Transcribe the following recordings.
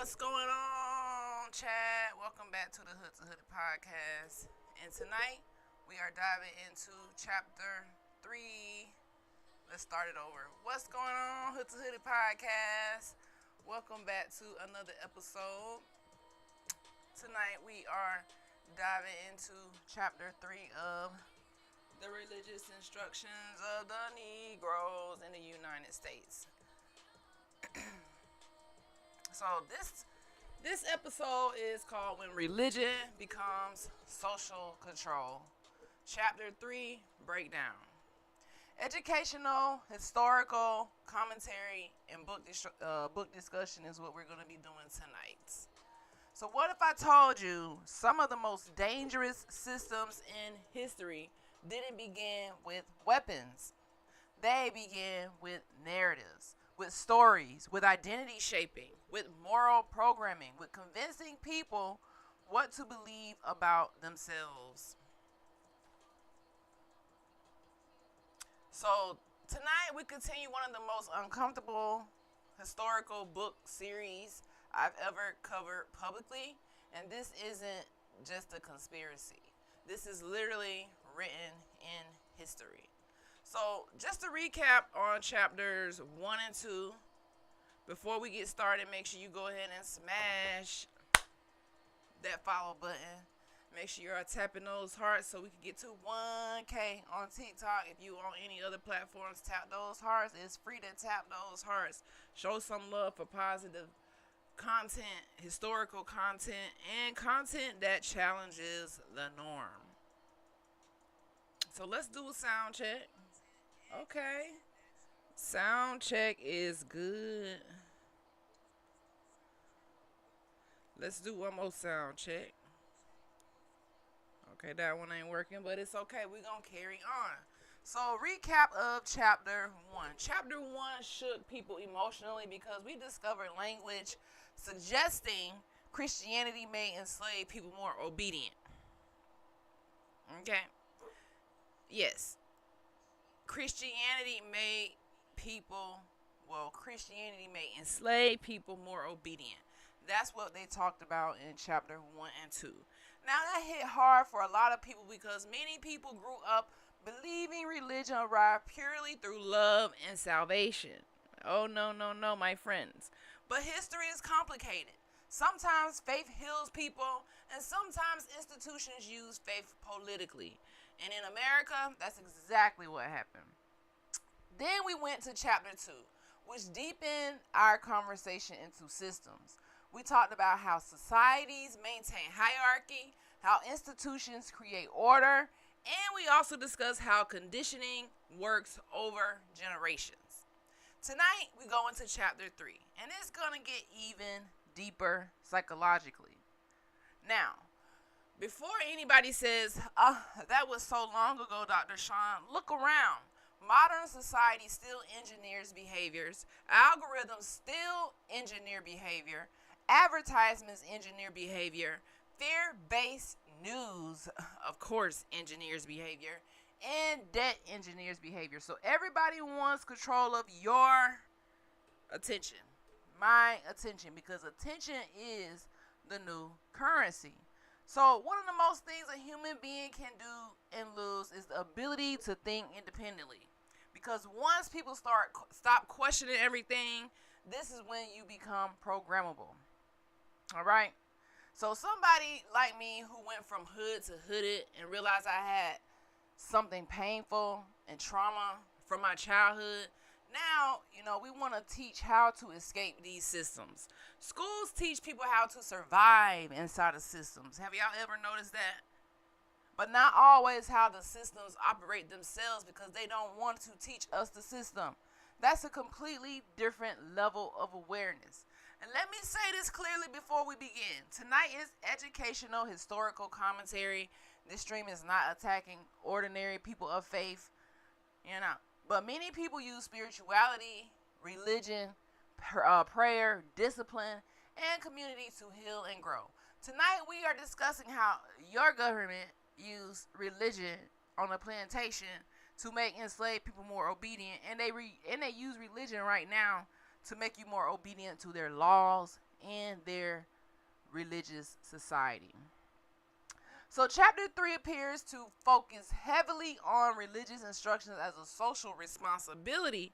What's going on, Chad? Welcome back to the Hood to Hood podcast. And tonight we are diving into chapter 3. Let's start it over. What's going on, Hood to Hood podcast? Welcome back to another episode. Tonight we are diving into chapter 3 of the Religious Instructions of the Negroes in the United States. So this episode is called When Religion Becomes Social Control. Chapter 3, Breakdown. Educational, historical, commentary, and book discussion is what we're going to be doing tonight. So what if I told you some of the most dangerous systems in history didn't begin with weapons? They began with narratives, with stories, with identity shaping, with moral programming, with convincing people what to believe about themselves. So tonight we continue one of the most uncomfortable historical book series I've ever covered publicly, and this isn't just a conspiracy. This is literally written in history. So just to recap on chapters 1 and 2, before we get started, make sure you go ahead and smash that follow button. Make sure you are tapping those hearts so we can get to 1K on TikTok. If you on any other platforms, tap those hearts. It's free to tap those hearts. Show some love for positive content, historical content, and content that challenges the norm. So let's do a sound check. Okay. Sound check is good. Let's do one more sound check. Okay, that one ain't working, but it's okay. We're going to carry on. So, recap of chapter 1. Chapter 1 shook people emotionally because we discovered language suggesting Christianity may enslave people more obedient. Okay? Yes. Christianity may enslave people more obedient. That's what they talked about in chapter 1 and 2. Now that hit hard for a lot of people because many people grew up believing religion arrived purely through love and salvation. Oh, no, my friends. But history is complicated. Sometimes faith heals people, and sometimes institutions use faith politically. And in America, that's exactly what happened. Then we went to chapter 2, which deepened our conversation into systems. We talked about how societies maintain hierarchy, how institutions create order, and we also discussed how conditioning works over generations. Tonight, we go into chapter 3, and it's going to get even deeper psychologically. Now, before anybody says, that was so long ago, Dr. Sean, look around. Modern society still engineers behaviors. Algorithms still engineer behavior. Advertisements engineer behavior. Fear-based news, of course, engineers behavior. And debt engineers behavior. So everybody wants control of your attention. My attention. Because attention is the new currency. So one of the most things a human being can do and lose is the ability to think independently. Because once people stop questioning everything, this is when you become programmable. All right? So somebody like me who went from hood to hooded and realized I had something painful and trauma from my childhood, now, we want to teach how to escape these systems. Schools teach people how to survive inside of systems. Have y'all ever noticed that? But not always how the systems operate themselves because they don't want to teach us the system. That's a completely different level of awareness. And let me say this clearly before we begin. Tonight is educational, historical commentary. This stream is not attacking ordinary people of faith. But many people use spirituality, religion, prayer, discipline, and community to heal and grow. Tonight we are discussing how your government used religion on a plantation to make enslaved people more obedient, and they use religion right now to make you more obedient to their laws in their religious society. So chapter 3 appears to focus heavily on religious instructions as a social responsibility,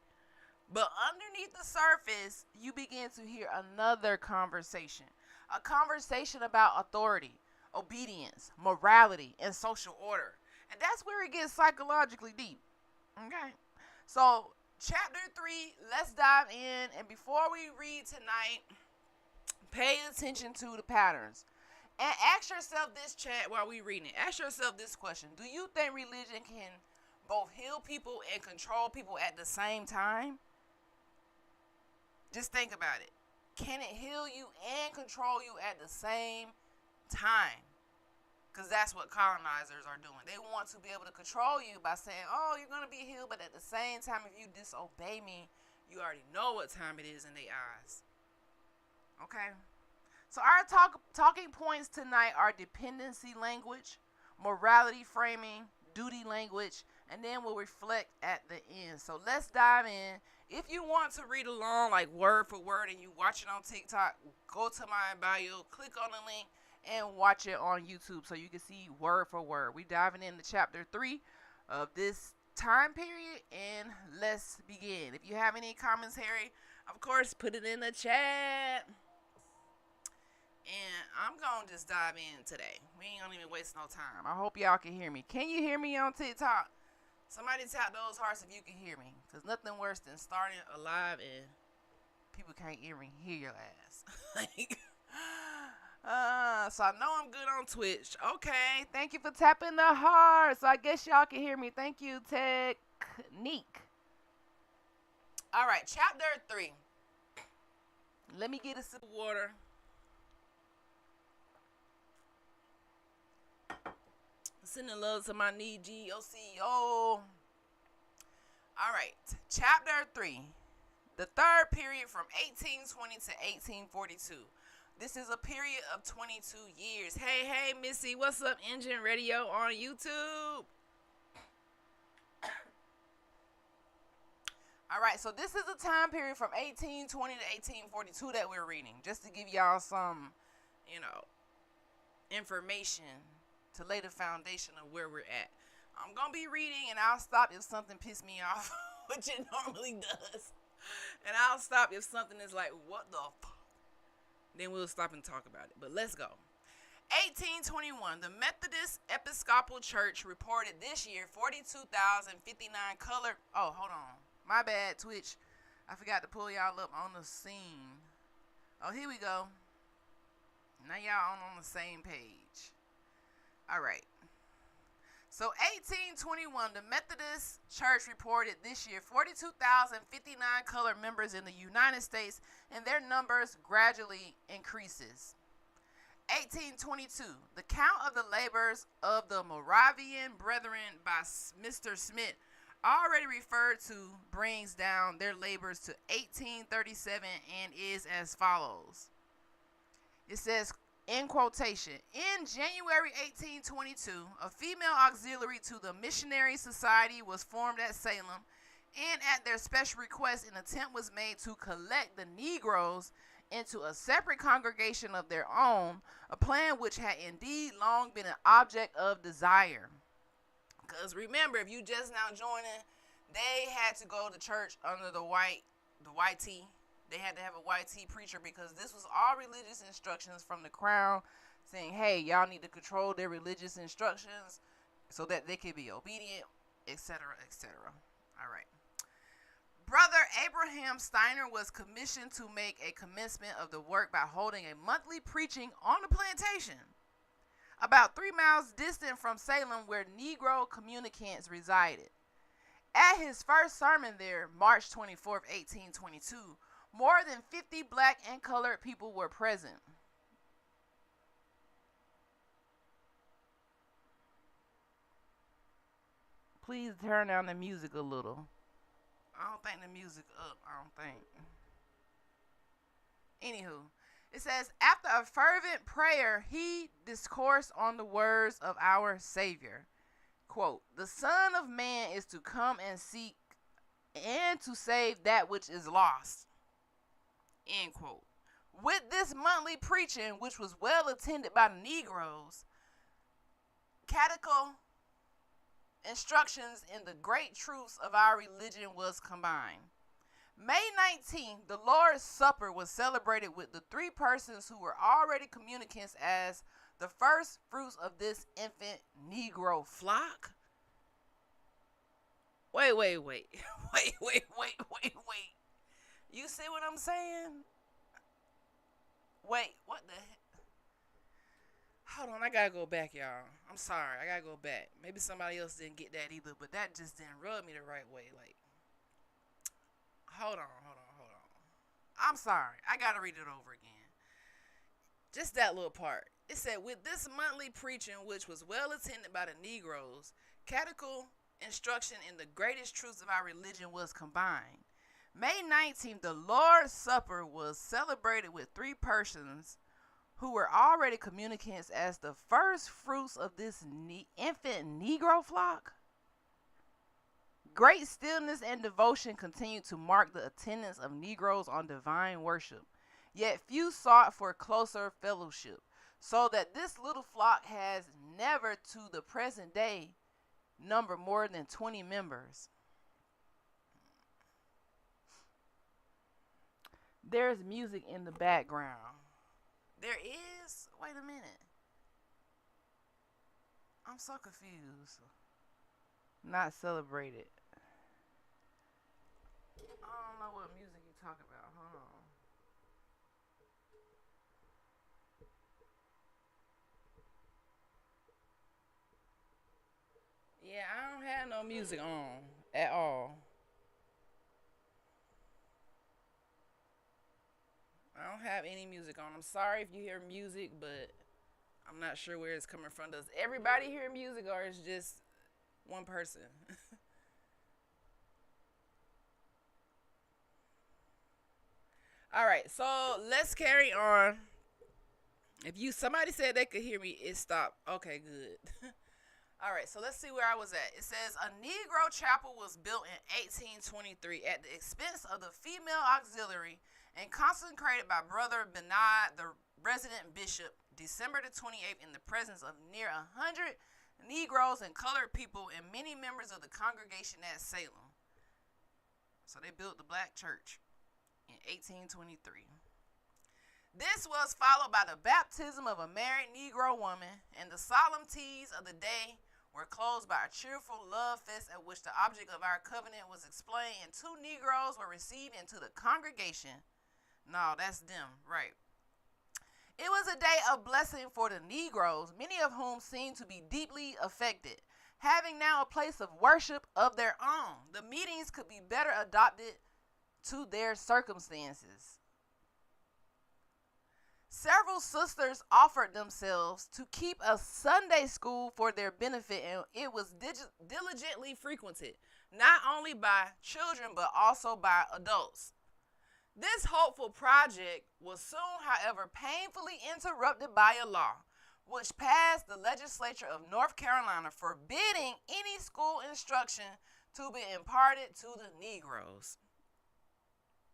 but underneath the surface, you begin to hear another conversation. A conversation about authority, obedience, morality, and social order. And that's where it gets psychologically deep. Okay? So, chapter 3, let's dive in. And before we read tonight, pay attention to the patterns. And ask yourself this, chat, while we reading it. Ask yourself this question. Do you think religion can both heal people and control people at the same time? Just think about it. Can it heal you and control you at the same time? Because that's what colonizers are doing. They want to be able to control you by saying, oh, you're going to be healed, but at the same time, if you disobey me, you already know what time it is in their eyes. Okay? So our talking points tonight are dependency language, morality framing, duty language, and then we'll reflect at the end. So let's dive in. If you want to read along like word for word and you watch it on TikTok, go to my bio, click on the link, and watch it on YouTube so you can see word for word. We diving into chapter 3 of this time period, and let's begin. If you have any commentary, of course, put it in the chat. And I'm going to just dive in today. We ain't going to even waste no time. I hope y'all can hear me. Can you hear me on TikTok? Somebody tap those hearts if you can hear me. Because nothing worse than starting a live and people can't even hear your ass. So I know I'm good on Twitch. Okay. Thank you for tapping the heart. So I guess y'all can hear me. Thank you, Technique. All right. Chapter 3. Let me get a sip of water. Sending love to my knee, GOCO. All right. Chapter 3. The third period from 1820 to 1842. This is a period of 22 years. Hey, Missy, what's up, Engine Radio on YouTube? All right, so this is a time period from 1820 to 1842 that we're reading, just to give y'all some, information to lay the foundation of where we're at. I'm going to be reading, and I'll stop if something pisses me off, which it normally does. And I'll stop if something is like, what the fuck? Then we'll stop and talk about it. But let's go. 1821, the Methodist Episcopal Church reported this year 42,059 colored... Oh, hold on. My bad, Twitch. I forgot to pull y'all up on the scene. Oh, here we go. Now y'all on the same page. All right. So 1821, the Methodist Church reported this year 42,059 colored members in the United States, and their numbers gradually increases. 1822, the count of the labors of the Moravian Brethren by Mr. Smith, already referred to, brings down their labors to 1837 and is as follows. It says, in quotation, in January 1822, a female auxiliary to the Missionary Society was formed at Salem, and at their special request, an attempt was made to collect the Negroes into a separate congregation of their own, a plan which had indeed long been an object of desire. Because remember, if you just now joining, they had to go to church under the white tee. They had to have a white tea preacher because this was all religious instructions from the crown saying, hey, y'all need to control their religious instructions so that they can be obedient, etc., etc. All right. Brother Abraham Steiner was commissioned to make a commencement of the work by holding a monthly preaching on the plantation, about 3 miles distant from Salem, where Negro communicants resided. At his first sermon there, March 24th, 1822, more than 50 black and colored people were present. Please turn down the music a little. I don't think the music up. I don't think. Anywho, it says, after a fervent prayer, he discoursed on the words of our Savior. Quote, the Son of Man is to come and seek and to save that which is lost. End quote. With this monthly preaching, which was well attended by the Negroes, catechetical instructions in the great truths of our religion was combined. May 19th, the Lord's Supper was celebrated with the three persons who were already communicants as the first fruits of this infant Negro flock. Wait. wait. You see what I'm saying? Wait, what the heck? Hold on, I gotta go back, y'all. I'm sorry, I gotta go back. Maybe somebody else didn't get that either, but that just didn't rub me the right way. Like, hold on. I'm sorry, I gotta read it over again. Just that little part. It said, with this monthly preaching, which was well attended by the Negroes, catechetical instruction in the greatest truths of our religion was combined. May 19th, the Lord's Supper was celebrated with three persons who were already communicants as the first fruits of this infant Negro flock. Great stillness and devotion continued to mark the attendance of Negroes on divine worship, yet few sought for closer fellowship, so that this little flock has never to the present day numbered more than 20 members. There's music in the background. There is? Wait a minute. I'm so confused. Not celebrated. I don't know what music you talking about. Hold on. Yeah, I don't have no music on at all. I don't have any music on. I'm sorry if you hear music, but I'm not sure where it's coming from. Does everybody hear music or is just one person? All right, so let's carry on. If you somebody said they could hear me, it stopped. Okay, good. All right, so let's see where I was at. It says a Negro chapel was built in 1823 at the expense of the female auxiliary and consecrated by Brother Benard, the resident bishop, December the 28th, in the presence of near 100 Negroes and colored people and many members of the congregation at Salem. So they built the black church in 1823. This was followed by the baptism of a married Negro woman, and the solemnities of the day were closed by a cheerful love fest at which the object of our covenant was explained, and two Negroes were received into the congregation. No, that's them, right. It was a day of blessing for the Negroes, many of whom seemed to be deeply affected. Having now a place of worship of their own, the meetings could be better adapted to their circumstances. Several sisters offered themselves to keep a Sunday school for their benefit, and it was diligently frequented, not only by children but also by adults. This hopeful project was soon, however, painfully interrupted by a law, which passed the legislature of North Carolina forbidding any school instruction to be imparted to the Negroes.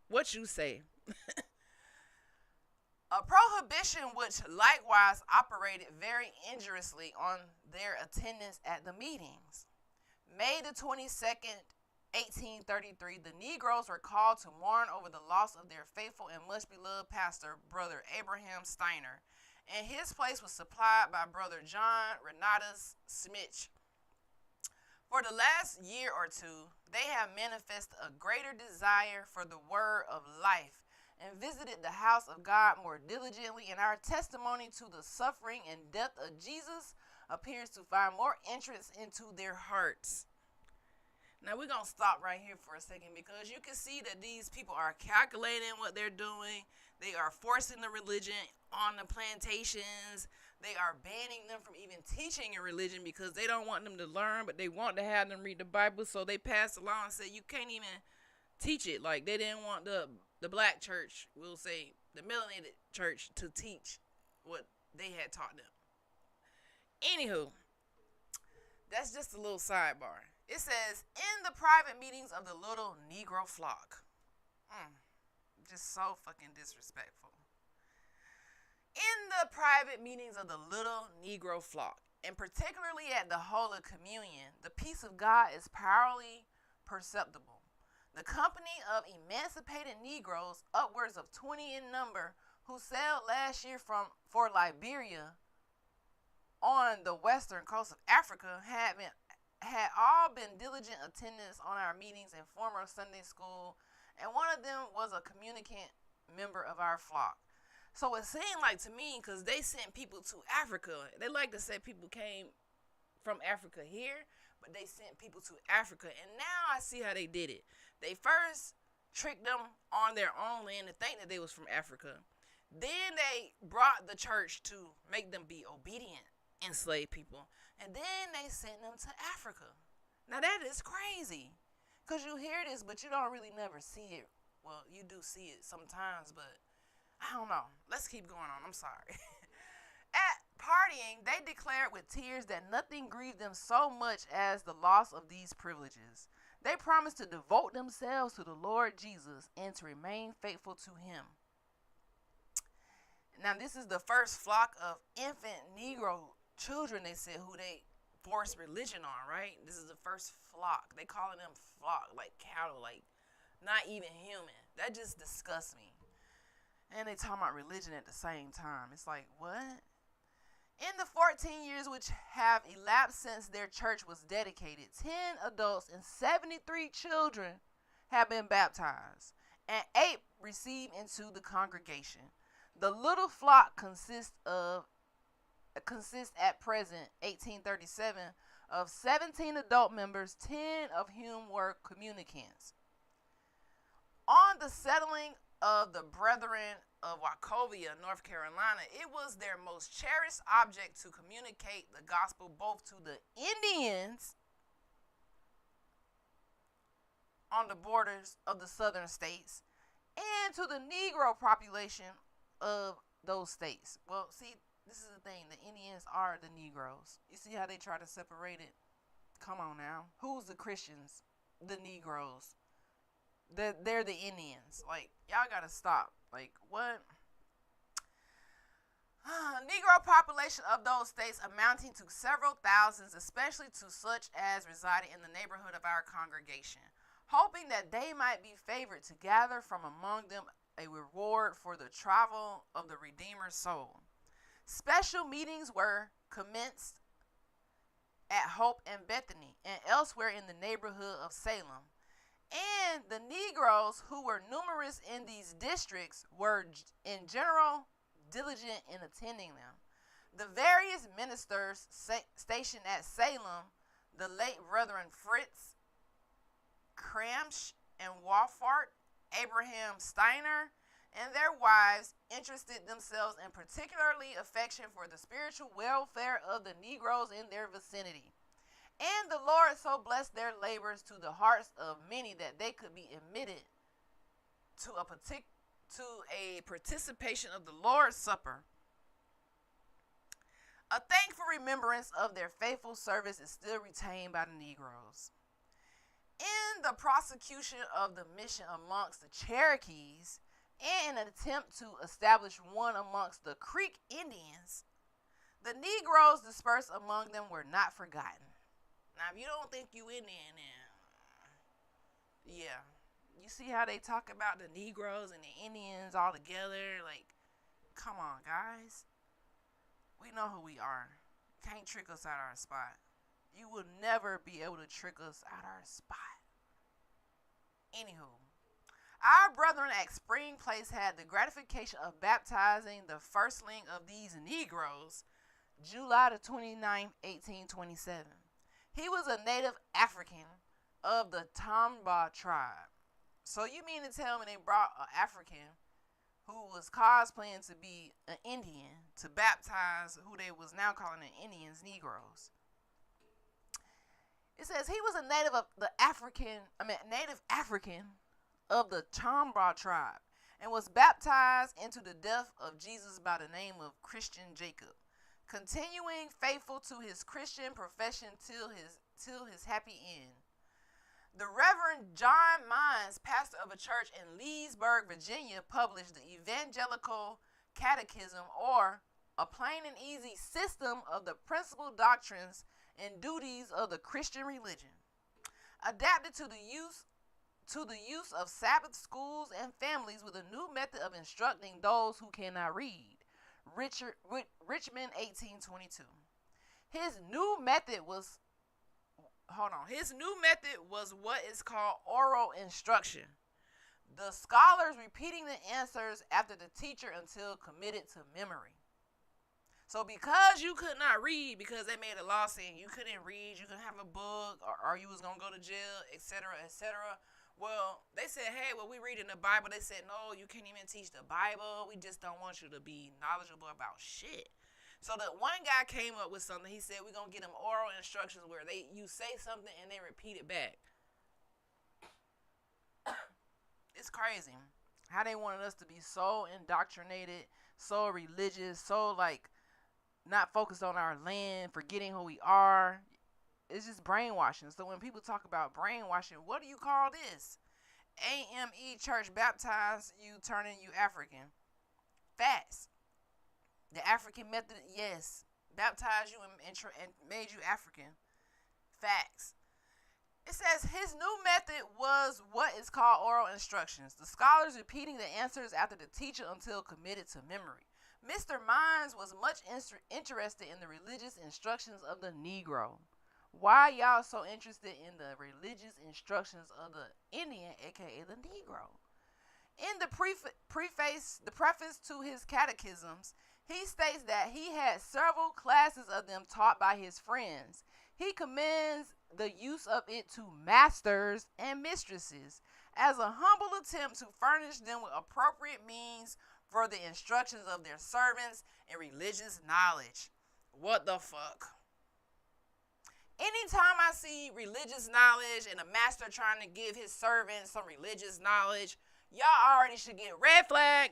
What you say? A prohibition which likewise operated very injuriously on their attendance at the meetings. May the 22nd, 1833, the Negroes were called to mourn over the loss of their faithful and much beloved pastor, Brother Abraham Steiner, and his place was supplied by Brother John Renatus Smith. For the last year or two, they have manifested a greater desire for the word of life and visited the house of God more diligently, and our testimony to the suffering and death of Jesus appears to find more entrance into their hearts. Now we're going to stop right here for a second because you can see that these people are calculating what they're doing. They are forcing the religion on the plantations. They are banning them from even teaching a religion because they don't want them to learn, but they want to have them read the Bible. So they passed a law and said you can't even teach it. Like they didn't want the black church, we'll say the melanated church, to teach what they had taught them. Anywho, that's just a little sidebar. It says, in the private meetings of the little Negro flock. Just so fucking disrespectful. the private meetings of the little Negro flock, and particularly at the Holy Communion, the peace of God is powerfully perceptible. The company of emancipated Negroes, upwards of 20 in number, who sailed last year for Liberia on the western coast of Africa, had all been diligent attendants on our meetings and former Sunday school, and one of them was a communicant member of our flock. So it seemed like to me, because they sent people to Africa, they like to say people came from Africa here, but they sent people to Africa. And now I see how they did it. They first tricked them on their own land to think that they was from Africa. Then they brought the church to make them be obedient enslaved people. And then they sent them to Africa. Now that is crazy. Because you hear this, but you don't really never see it. Well, you do see it sometimes, but I don't know. Let's keep going on. I'm sorry. At partying, they declared with tears that nothing grieved them so much as the loss of these privileges. They promised to devote themselves to the Lord Jesus and to remain faithful to him. Now, this is the first flock of infant Negro children, they said, who they forced religion on, right? This is the first flock. They calling them flock, like cattle, like not even human. That just disgusts me. And they talking about religion at the same time. It's like, what? In the 14 years which have elapsed since their church was dedicated, 10 adults and 73 children have been baptized, and 8 received into the congregation. The little flock consists at present, 1837, of 17 adult members, 10 of whom were communicants. On the settling of the Brethren of Wachovia, North Carolina, it was their most cherished object to communicate the gospel both to the Indians on the borders of the southern states and to the Negro population of those states. Well, see, this is the thing. The Indians are the Negroes. You see how they try to separate it? Come on now. Who's the Christians? The Negroes. They're the Indians. Like, y'all gotta stop. Like, what? Negro population of those states amounting to several thousands, especially to such as resided in the neighborhood of our congregation, hoping that they might be favored to gather from among them a reward for the travel of the Redeemer's soul. Special meetings were commenced at Hope and Bethany and elsewhere in the neighborhood of Salem. And the Negroes, who were numerous in these districts, were in general diligent in attending them. The various ministers stationed at Salem, the late Brethren Fritz, Cramsch, and Walfart, Abraham Steiner, and their wives interested themselves in particularly affection for the spiritual welfare of the Negroes in their vicinity. And the Lord so blessed their labors to the hearts of many that they could be admitted to a participation of the Lord's Supper. A thankful remembrance of their faithful service is still retained by the Negroes. In the prosecution of the mission amongst the Cherokees, and an attempt to establish one amongst the Creek Indians, the Negroes dispersed among them were not forgotten. Now, if you don't think you Indian, then, yeah. You see how they talk about the Negroes and the Indians all together? Like, come on, guys. We know who we are. Can't trick us out our spot. You will never be able to trick us out our spot. Anywho, our brethren at Spring Place had the gratification of baptizing the firstling of these Negroes, July the 29th, 1827. He was a native African of the Tamba tribe. So you mean to tell me they brought an African who was cosplaying to be an Indian to baptize who they was now calling the Indians Negroes? It says he was a native African of the Tamba tribe and was baptized into the death of Jesus by the name of Christian Jacob, continuing faithful to his Christian profession till his happy end. The Reverend John Mines, pastor of a church in Leesburg, Virginia, published the Evangelical Catechism, or a plain and easy system of the principal doctrines and duties of the Christian religion, adapted to the use of Sabbath schools and families with a new method of instructing those who cannot read. Richmond, 1822. His new method was what is called oral instruction. The scholars repeating the answers after the teacher until committed to memory. So because you could not read, because they made a law saying you couldn't read, you couldn't have a book, or you was going to go to jail, etc., etc., well, they said, hey, well, we read in the Bible. They said, no, you can't even teach the Bible. We just don't want you to be knowledgeable about shit. So the one guy came up with something. He said, we're going to get them oral instructions where you say something and they repeat it back. It's crazy how they wanted us to be so indoctrinated, so religious, so like not focused on our land, forgetting who we are. It's just brainwashing. So when people talk about brainwashing, what do you call this? AME Church baptized you, turning you African. Facts. The African method, yes. Baptized you and made you African. Facts. It says his new method was what is called oral instructions. The scholars repeating the answers after the teacher until committed to memory. Mr. Mines was much interested in the religious instructions of the Negro. Why y'all so interested in the religious instructions of the Indian, aka the Negro? In the preface to his catechisms, he states that he had several classes of them taught by his friends. He commends the use of it to masters and mistresses as a humble attempt to furnish them with appropriate means for the instructions of their servants and religious knowledge. What the fuck? Anytime I see religious knowledge and a master trying to give his servants some religious knowledge, y'all already should get red flag,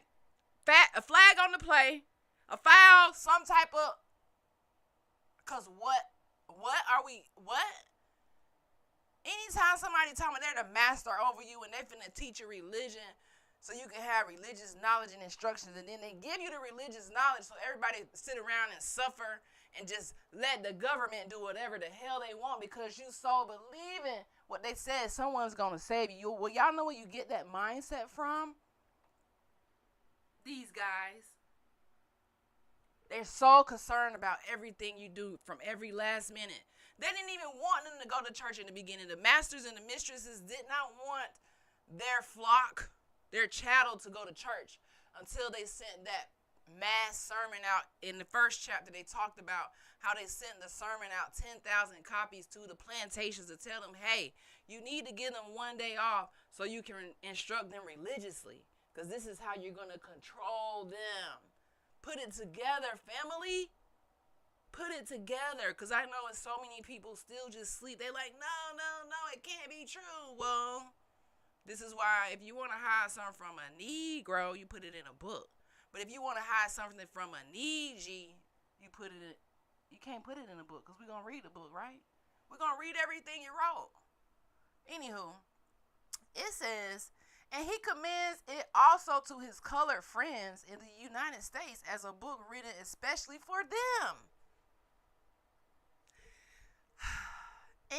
a flag on the play, a foul, some type of, because what are we, anytime somebody talking about they're the master over you and they finna teach you religion so you can have religious knowledge and instructions, and then they give you the religious knowledge so everybody sit around and suffer and just let the government do whatever the hell they want because you so believing what they said someone's gonna save you. Well, y'all know where you get that mindset from? These guys. They're so concerned about everything you do from every last minute. They didn't even want them to go to church in the beginning. The masters and the mistresses did not want their flock, their chattel, to go to church until they sent that mass sermon out. In the first chapter, they talked about how they sent the sermon out 10,000 copies to the plantations to tell them, hey, you need to give them one day off so you can instruct them religiously, because this is how you're going to control them. Put it together, family. Put it together, because I know it's so many people still just sleep. They like, no, it can't be true. Well, this is why if you want to hide something from a Negro, you put it in a book. But if you want to hide something from a Niji, you can't put it in a book, because we're going to read the book, right? We're going to read everything you wrote. Anywho, it says, and he commends it also to his colored friends in the United States as a book written especially for them.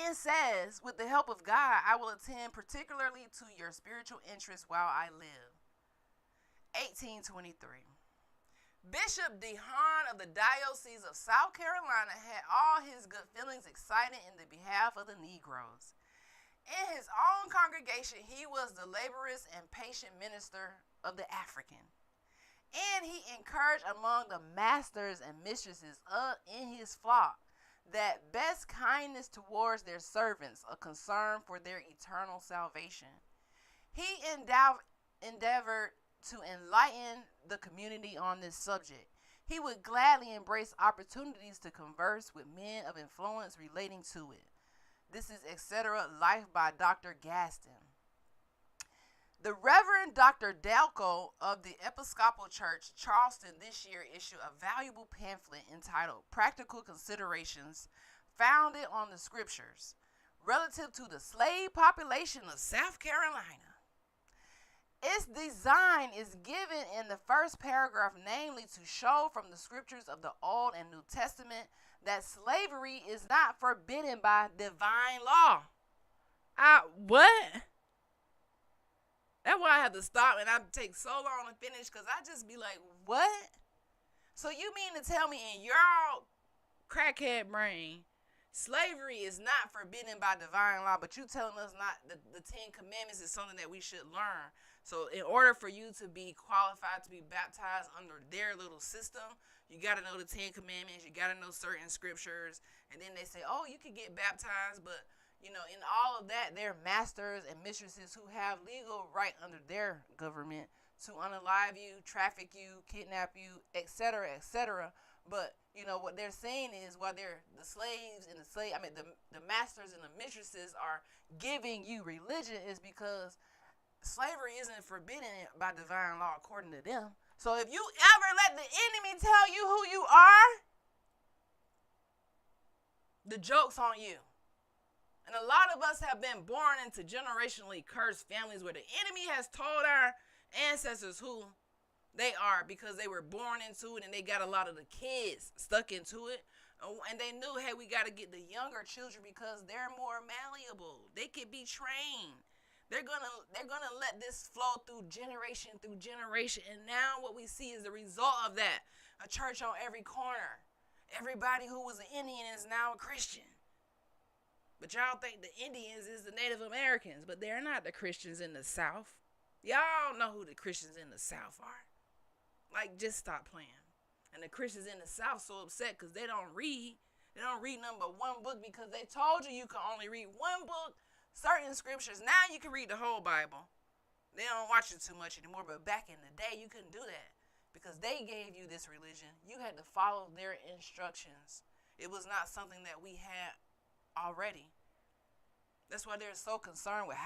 And says, with the help of God, I will attend particularly to your spiritual interests while I live. 1823. Bishop DeHaan of the Diocese of South Carolina had all his good feelings excited in the behalf of the Negroes. In his own congregation, he was the laborious and patient minister of the African. And he encouraged among the masters and mistresses in his flock that best kindness towards their servants, a concern for their eternal salvation. He endeavored to enlighten the community on this subject. He would gladly embrace opportunities to converse with men of influence relating to it. This is etc. Life by Dr. Gaston. The Reverend Dr. Dalco of the Episcopal Church, Charleston, this year issued a valuable pamphlet entitled Practical Considerations Founded on the Scriptures relative to the slave population of South Carolina. Its design is given in the first paragraph, namely to show from the scriptures of the Old and New Testament that slavery is not forbidden by divine law. What? That's why I have to stop and I take so long to finish because I just be like, what? So you mean to tell me in your crackhead brain, slavery is not forbidden by divine law, but you telling us not the Ten Commandments is something that we should learn. So in order for you to be qualified to be baptized under their little system, you got to know the Ten Commandments, you got to know certain scriptures, and then they say, oh, you can get baptized, but you know, in all of that, they're masters and mistresses who have legal right under their government to unalive you, traffic you, kidnap you, etc., etc. But you know what they're saying is, while they're the slaves and the masters and the mistresses are giving you religion, is because slavery isn't forbidden by divine law according to them. So if you ever let the enemy tell you who you are, the joke's on you. And a lot of us have been born into generationally cursed families where the enemy has told our ancestors who they are because they were born into it, and they got a lot of the kids stuck into it. And they knew, hey, we got to get the younger children because they're more malleable. They can be trained. They're gonna let this flow through generation. And now what we see is the result of that. A church on every corner. Everybody who was an Indian is now a Christian. But y'all think the Indians is the Native Americans, but they're not the Christians in the South. Y'all know who the Christians in the South are. Like, just stop playing. And the Christians in the South so upset because they don't read. They don't read nothing but one book because they told you can only read one book, certain scriptures. Now you can read the whole Bible. They don't watch it too much anymore, but back in the day, you couldn't do that because they gave you this religion. You had to follow their instructions. It was not something that we had already. That's why they're so concerned with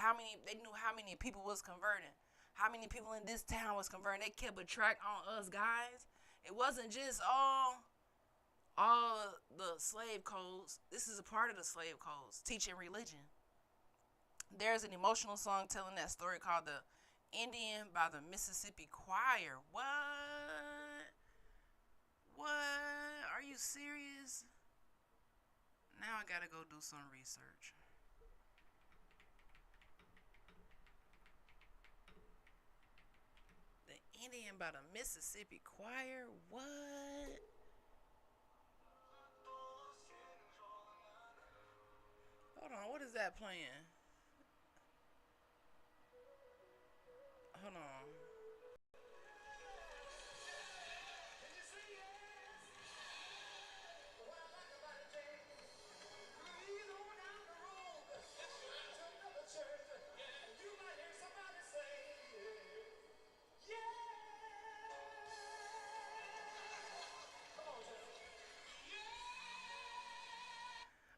they knew how many people was converting. How many people in this town was converting. They kept a track on us guys. It wasn't just all the slave codes. This is a part of the slave codes, teaching religion. There's an emotional song telling that story called The Indian by the Mississippi Choir. What? Are you serious? Now I gotta go do some research. The Indian by the Mississippi Choir? What? Hold on, what is that playing? Hold on.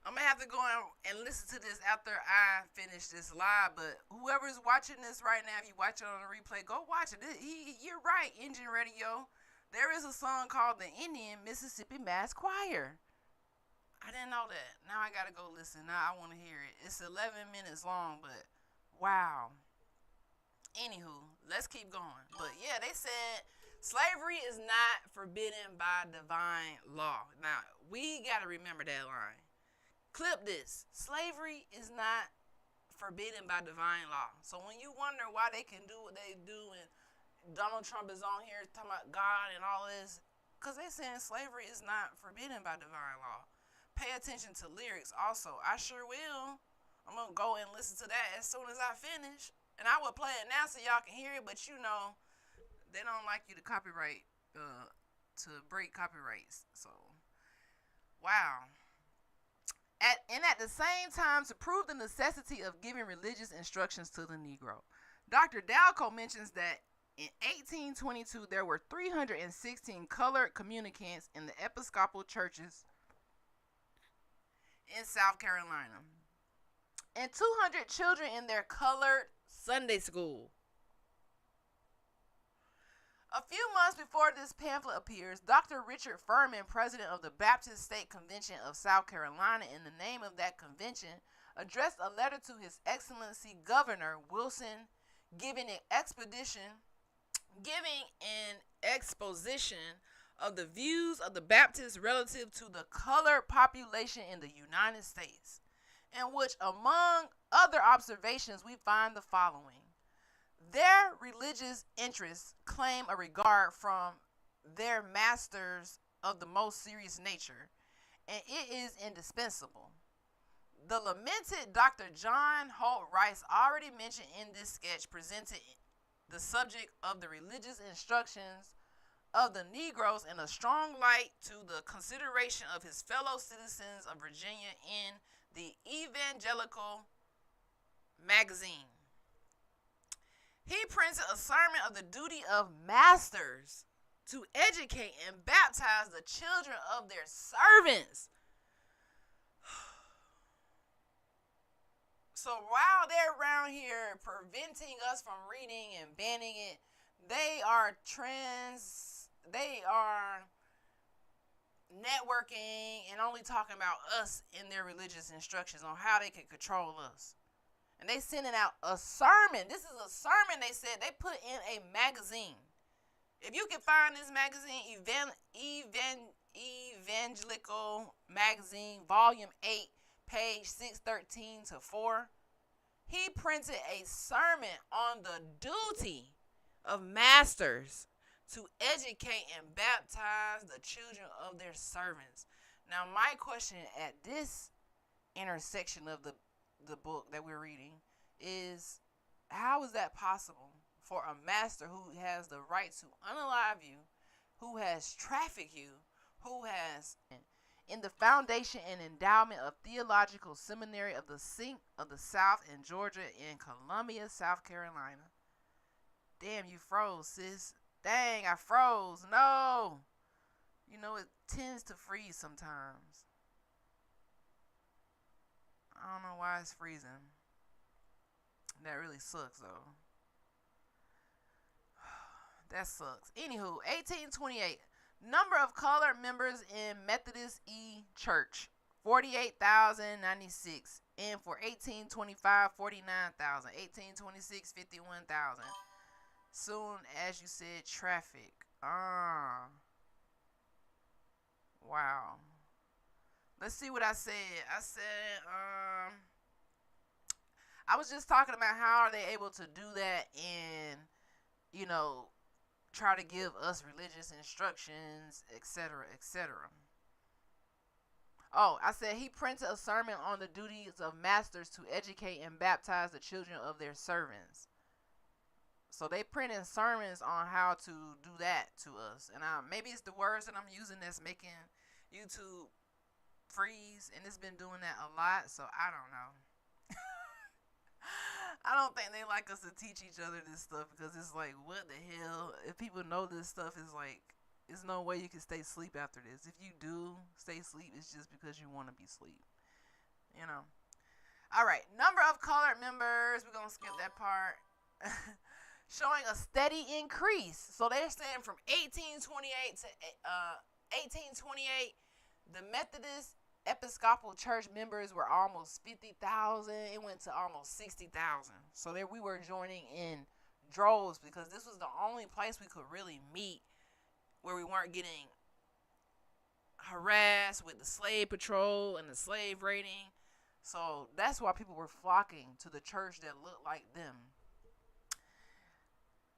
I'm gonna have to go and listen to this after I finish this live. But whoever's watching this right now, if you watch it on the replay, go watch it. You're right, Engine Radio. There is a song called the Indian Mississippi Mass Choir. I didn't know that. Now I gotta go listen. Now I want to hear it. It's 11 minutes long, but wow. Anywho, let's keep going. But yeah, they said slavery is not forbidden by divine law. Now we gotta remember that line. Clip this. Slavery is not forbidden by divine law. So when you wonder why they can do what they do and Donald Trump is on here talking about God and all this, because they're saying slavery is not forbidden by divine law. Pay attention to lyrics also. I sure will. I'm going to go and listen to that as soon as I finish. And I will play it now so y'all can hear it, but you know, they don't like you to copyright, to break copyrights. So, wow. At the same time, to prove the necessity of giving religious instructions to the Negro, Dr. Dalco mentions that in 1822 there were 316 colored communicants in the Episcopal churches in South Carolina, and 200 children in their colored Sunday school. A few months before this pamphlet appears, Dr. Richard Furman, president of the Baptist State Convention of South Carolina, in the name of that convention, addressed a letter to His Excellency Governor Wilson giving an exposition of the views of the Baptists relative to the colored population in the United States, in which, among other observations, we find the following. Their religious interests claim a regard from their masters of the most serious nature, and it is indispensable. The lamented Dr. John Holt Rice, already mentioned in this sketch, presented the subject of the religious instructions of the Negroes in a strong light to the consideration of his fellow citizens of Virginia in the Evangelical magazine. He printed a sermon of the duty of masters to educate and baptize the children of their servants. So while they're around here preventing us from reading and banning it, they are networking and only talking about us in their religious instructions on how they can control us. And they sending out a sermon. This is a sermon, they said. They put in a magazine. If you can find this magazine, Evangelical Magazine, Volume 8, page 613 to 4, he printed a sermon on the duty of masters to educate and baptize the children of their servants. Now, my question at this intersection of the book that we're reading is, how is that possible for a master who has the right to unalive you, who has trafficked you, who has in the foundation and endowment of Theological Seminary of the South in Georgia, in Columbia, South Carolina? Damn, you froze, sis. Dang, I froze. No. You know, it tends to freeze sometimes. I don't know why it's freezing. That really sucks, though. That sucks. Anywho, 1828. Number of colored members in Methodist E Church, 48,096. And for 1825, 49,000. 1826, 51,000. Soon as you said traffic. Wow. Let's see what I said. I said, I was just talking about how are they able to do that and, you know, try to give us religious instructions, etc., etc. Oh, I said he printed a sermon on the duties of masters to educate and baptize the children of their servants. So they printed sermons on how to do that to us. And maybe it's the words that I'm using that's making YouTube freeze, and it's been doing that a lot, so I don't know. I don't think they like us to teach each other this stuff, because it's like, what the hell? If people know this stuff, it's like, there's no way you can stay asleep after this. If you do stay asleep, it's just because you want to be asleep. You know. All right. Number of colored members. We're going to skip that part. Showing a steady increase. So they're saying from 1828 to 1828, the Methodist Episcopal Church members were almost 50,000. It went to almost 60,000. So there we were joining in droves, because this was the only place we could really meet where we weren't getting harassed with the slave patrol and the slave raiding. So that's why people were flocking to the church that looked like them.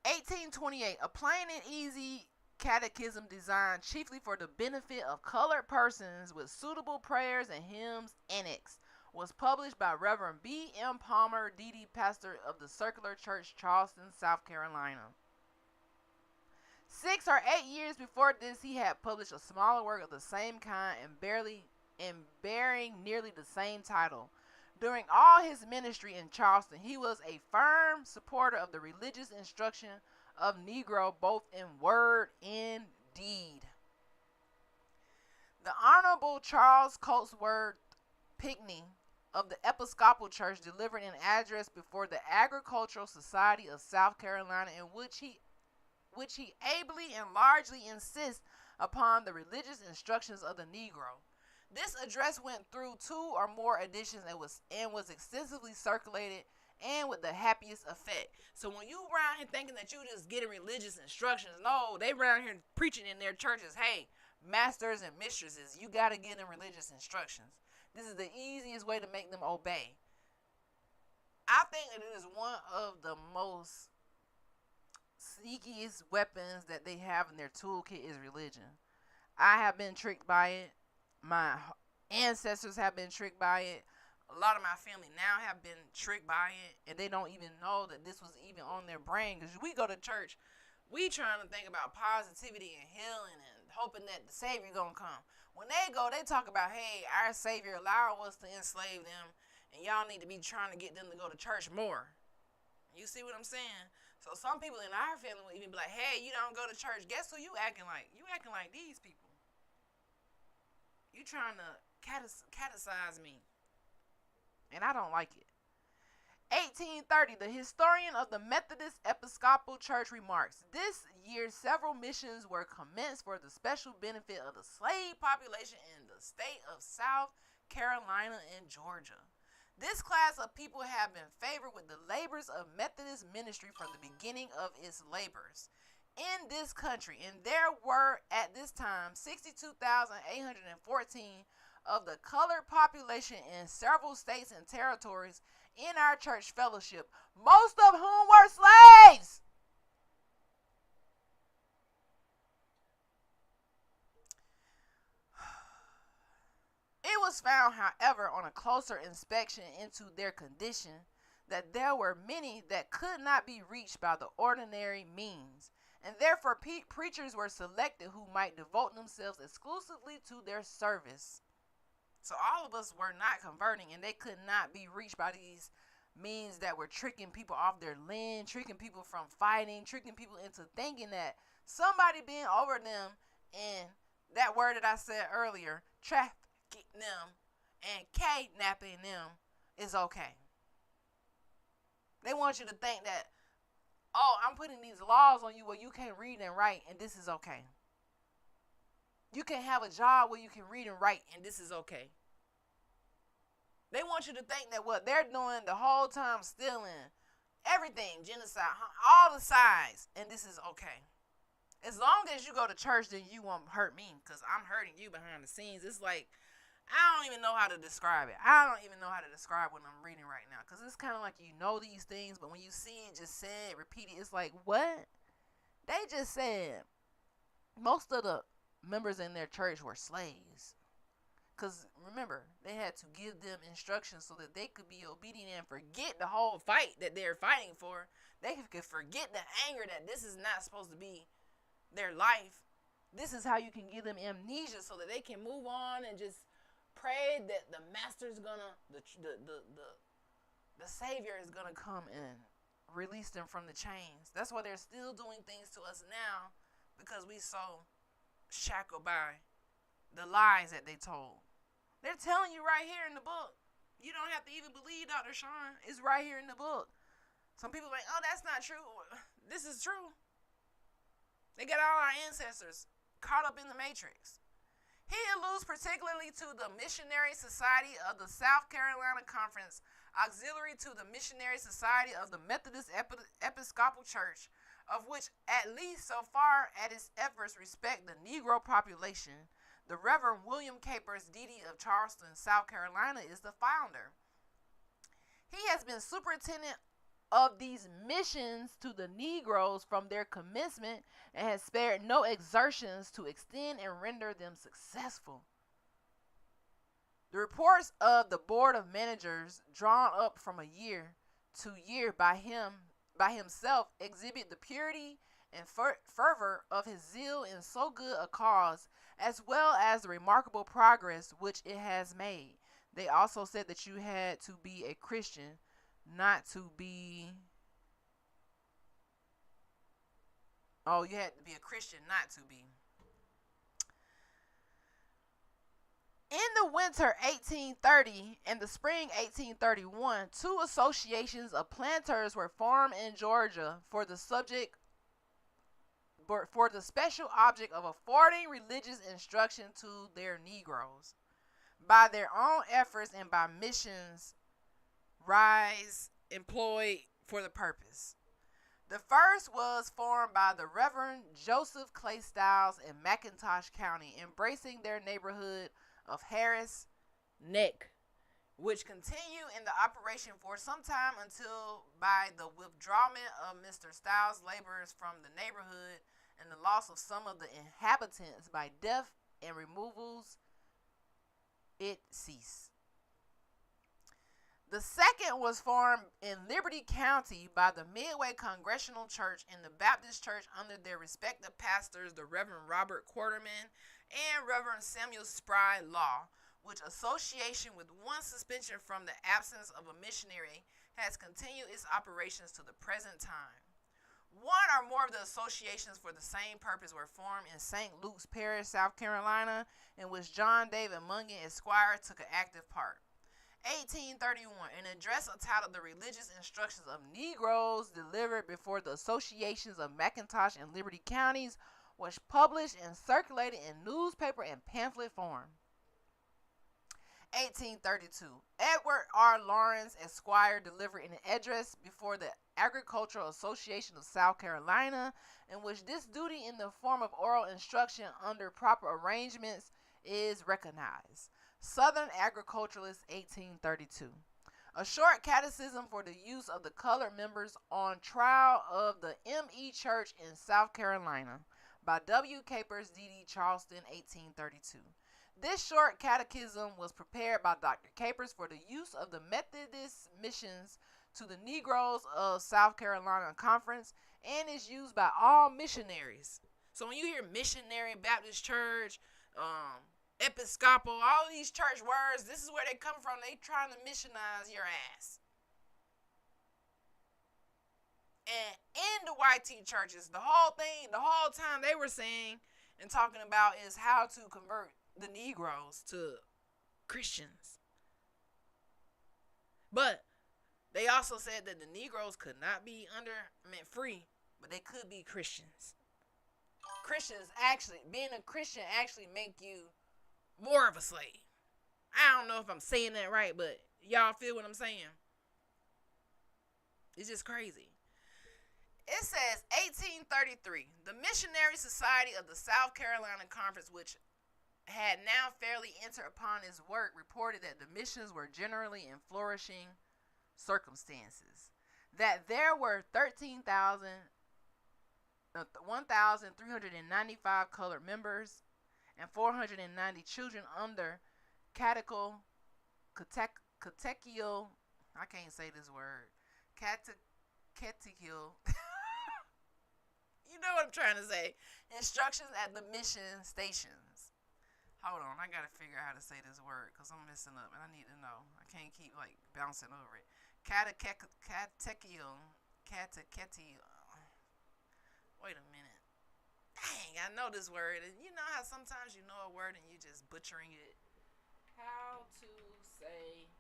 1828, a plain and easy catechism designed chiefly for the benefit of colored persons with suitable prayers and hymns annexed, was published by Reverend B. M. Palmer, D.D., pastor of the Circular Church, Charleston, South Carolina. 6 or 8 years before this, he had published a smaller work of the same kind and bearing nearly the same title. During all his ministry in Charleston, he was a firm supporter of the religious instruction of Negro, both in word and deed. The Honorable Charles Cotesworth Pinckney of the Episcopal Church delivered an address before the Agricultural Society of South Carolina, in which he ably and largely insists upon the religious instructions of the Negro. This address went through 2 or more editions and was extensively circulated and with the happiest effect. So when you around here thinking that you just getting religious instructions, no, they around here preaching in their churches, hey, masters and mistresses, you got to get them religious instructions. This is the easiest way to make them obey. I think that it is one of the most sneakiest weapons that they have in their toolkit is religion. I have been tricked by it. My ancestors have been tricked by it. A lot of my family now have been tricked by it, and they don't even know that this was even on their brain. Because we go to church, we trying to think about positivity and healing and hoping that the Savior gonna come. When they go, they talk about, hey, our Savior allowed us to enslave them, and y'all need to be trying to get them to go to church more. You see what I'm saying? So some people in our family will even be like, hey, you don't go to church. Guess who you acting like? You acting like these people. You trying to catechise me. And I don't like it. 1830, the historian of the Methodist Episcopal Church remarks, this year several missions were commenced for the special benefit of the slave population in the state of South Carolina and Georgia. This class of people have been favored with the labors of Methodist ministry from the beginning of its labors in this country, and there were at this time 62,814 of the colored population in several states and territories in our church fellowship, most of whom were slaves. It was found, however, on a closer inspection into their condition, that there were many that could not be reached by the ordinary means, and therefore preachers were selected who might devote themselves exclusively to their service. So all of us were not converting, and they could not be reached by these means that were tricking people off their land, tricking people from fighting, tricking people into thinking that somebody being over them, and that word that I said earlier, trafficking them and kidnapping them, is okay. They want you to think that, oh, I'm putting these laws on you where you can't read and write, and this is okay. You can have a job where you can read and write, and this is okay. They want you to think that what they're doing the whole time, stealing everything, genocide, all the sides, and this is okay. As long as you go to church, then you won't hurt me, because I'm hurting you behind the scenes. It's like, I don't even know how to describe it. I don't even know how to describe what I'm reading right now, because it's kind of like you know these things, but when you see it just said, repeated, it's like, what? They just said most of the members in their church were slaves. Because remember, they had to give them instructions so that they could be obedient and forget the whole fight that they're fighting for. They could forget the anger that this is not supposed to be their life. This is how you can give them amnesia so that they can move on and just pray that the master's gonna, the Savior is gonna come and release them from the chains. That's why they're still doing things to us now, because we so shackled by the lies that they told. They're telling you right here in the book. You don't have to even believe Dr. Sean. It's right here in the book. Some people are like, oh, that's not true. This is true. They got all our ancestors caught up in the matrix. He alludes particularly to the Missionary Society of the South Carolina Conference, auxiliary to the Missionary Society of the Methodist Episcopal Church, of which, at least so far as its efforts respect the Negro population, the Reverend William Capers Deedy of Charleston, South Carolina, is the founder. He has been superintendent of these missions to the Negroes from their commencement and has spared no exertions to extend and render them successful. The reports of the Board of Managers, drawn up from year to year by himself, exhibit the purity and fervor of his zeal in so good a cause, as well as the remarkable progress which it has made. They also said that you had to be a Christian, not to be... Oh, you had to be a Christian not to be. In the winter 1830 and the spring 1831, two associations of planters were formed in Georgia for the special object of affording religious instruction to their Negroes. By their own efforts and by missions rise employed for the purpose. The first was formed by the Reverend Joseph Clay Stiles in McIntosh County, embracing their neighborhood of Harris Neck, which continued in the operation for some time until by the withdrawal of Mr. Stiles' laborers from the neighborhood and the loss of some of the inhabitants by death and removals, it ceased. The second was formed in Liberty County by the Midway Congregational Church and the Baptist Church under their respective pastors, the Reverend Robert Quarterman and Reverend Samuel Spry Law, which association, with one suspension from the absence of a missionary, has continued its operations to the present time. One or more of the associations for the same purpose were formed in St. Luke's Parish, South Carolina, in which John David Mungan, Esquire, took an active part. 1831, an address entitled The Religious Instructions of Negroes, delivered before the associations of McIntosh and Liberty counties, was published and circulated in newspaper and pamphlet form. 1832, Edward R. Lawrence, Esquire, delivered an address before the Agricultural Association of South Carolina, in which this duty in the form of oral instruction under proper arrangements is recognized. Southern Agriculturalist, 1832. A short catechism for the use of the colored members on trial of the M.E. Church in South Carolina by W. Capers, D.D. Charleston, 1832. This short catechism was prepared by Dr. Capers for the use of the Methodist missions to the Negroes of South Carolina Conference and is used by all missionaries. So when you hear missionary, Baptist church, Episcopal, all these church words, this is where they come from. They trying to missionize your ass. And in the YT churches, the whole time they were saying and talking about is how to convert the Negroes to Christians. But they also said that the Negroes could not be free, but they could be Christians. Being a Christian actually make you more of a slave. I don't know if I'm saying that right, but y'all feel what I'm saying? It's just crazy. It says 1833, the Missionary Society of the South Carolina Conference, which had now fairly entered upon its work, reported that the missions were generally in flourishing circumstances, that there were 1,395 colored members and 490 children under catechal, I can't say this word, catechal, you know what I'm trying to say, instructions at the mission stations. Hold on, I gotta figure out how to say this word because I'm messing up and I need to know. I can't keep like bouncing over it. Catechal. Wait a minute. Dang, I know this word. And you know how sometimes you know a word and you just butchering it. How to say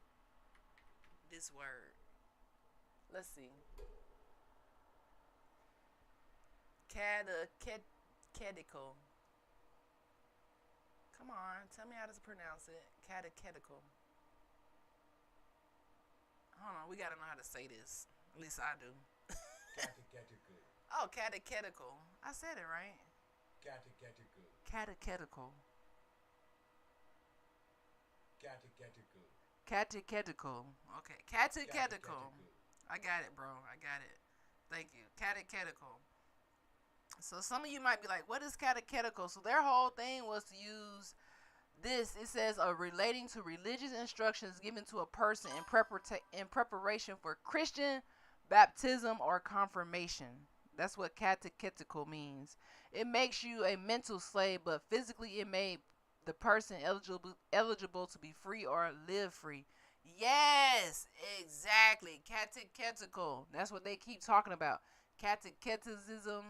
this word. Let's see. Catechetical. Come on, tell me how to pronounce it. Catechetical. Hold on, we gotta know how to say this. At least I do. Catechetical. Oh, catechetical. I said it right. Catechetical. Catechetical. Catechetical. Catechetical. Okay, catechetical. I got it, bro. I got it. Thank you. Catechetical. So some of you might be like, what is catechetical? So their whole thing was to use this. It says relating to religious instructions given to a person in preparation for Christian baptism or confirmation. That's what catechetical means. It makes you a mental slave, but physically it made the person eligible to be free or live free. Yes, exactly. Catechetical. That's what they keep talking about. Catechetism.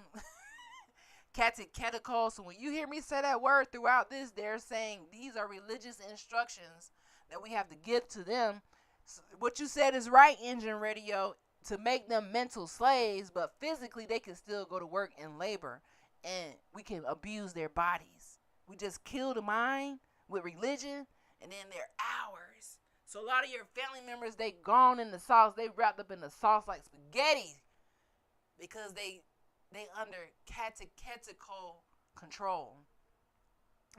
Catechetical. So when you hear me say that word throughout this, they're saying these are religious instructions that we have to give to them. So what you said is right, Engine Radio, to make them mental slaves, but physically they can still go to work and labor, and we can abuse their bodies. We just kill the mind with religion, and then they're ours. So a lot of your family members, they gone in the sauce. They wrapped up in the sauce like spaghetti because they under catechetical control.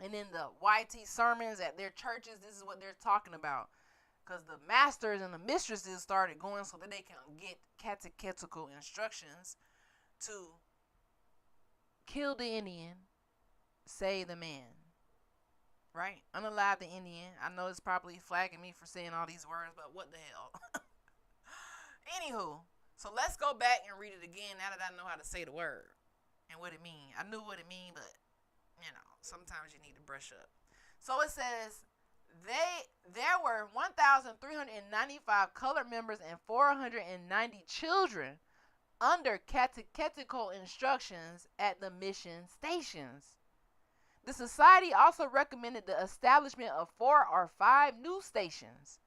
And in the YT sermons at their churches, this is what they're talking about. Because the masters and the mistresses started going so that they can get catechetical instructions to kill the Indian, save the man. Right? Unalive the Indian. I know it's probably flagging me for saying all these words, but what the hell? Anywho, so let's go back and read it again now that I know how to say the word and what it means. I knew what it means, but sometimes you need to brush up. So it says there were 1,395 colored members and 490 children under catechetical instructions at the mission stations. The society also recommended the establishment of 4 or 5 new stations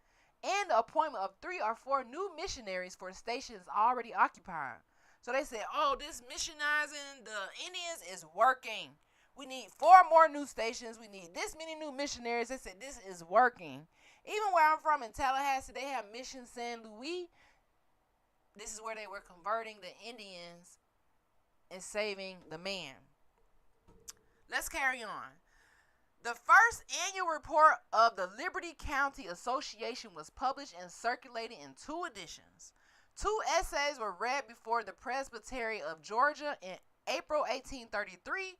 and the appointment of 3 or 4 new missionaries for stations already occupied. So they said, this missionizing the Indians is working. We need 4 more new stations. We need this many new missionaries. They said this is working. Even where I'm from in Tallahassee, they have Mission San Luis. This is where they were converting the Indians and saving the man. Let's carry on. The first annual report of the Liberty County Association was published and circulated in 2 editions. 2 essays were read before the Presbytery of Georgia in April 1833,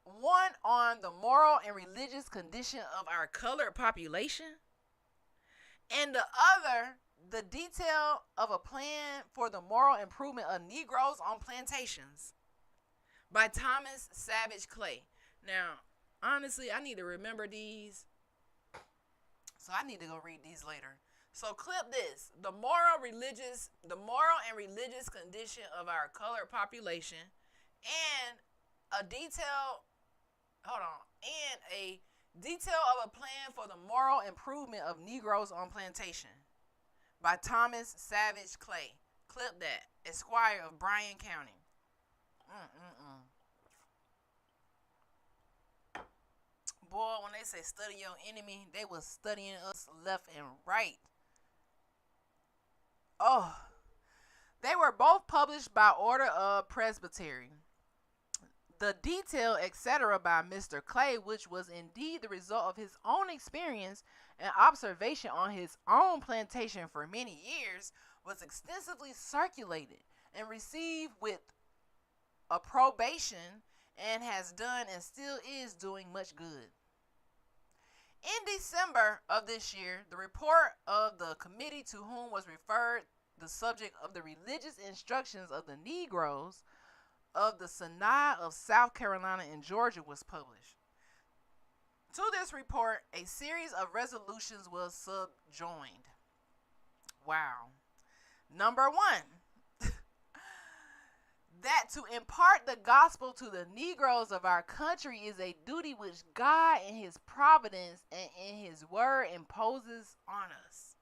one on the moral and religious condition of our colored population, and the other, the detail of a plan for the moral improvement of Negroes on plantations, by Thomas Savage Clay. Now, honestly, I need to remember these, so I need to go read these later. So clip this: the moral and religious condition of our colored population, and a detail of a plan for the moral improvement of Negroes on plantation, by Thomas Savage Clay. Clip that. Esquire of Bryan County. Boy, when they say study your enemy, they was studying us left and right. They were both published by order of Presbytery. The detail, etc., by Mr. Clay, which was indeed the result of his own experience and observation on his own plantation for many years, was extensively circulated and received with approbation, and has done and still is doing much good. In December of this year, the report of the committee to whom was referred the subject of the religious instructions of the Negroes of the Synod of South Carolina and Georgia was published. To this report, a series of resolutions was subjoined. Wow. Number 1, that to impart the gospel to the Negroes of our country is a duty which God in his providence and in his word imposes on us.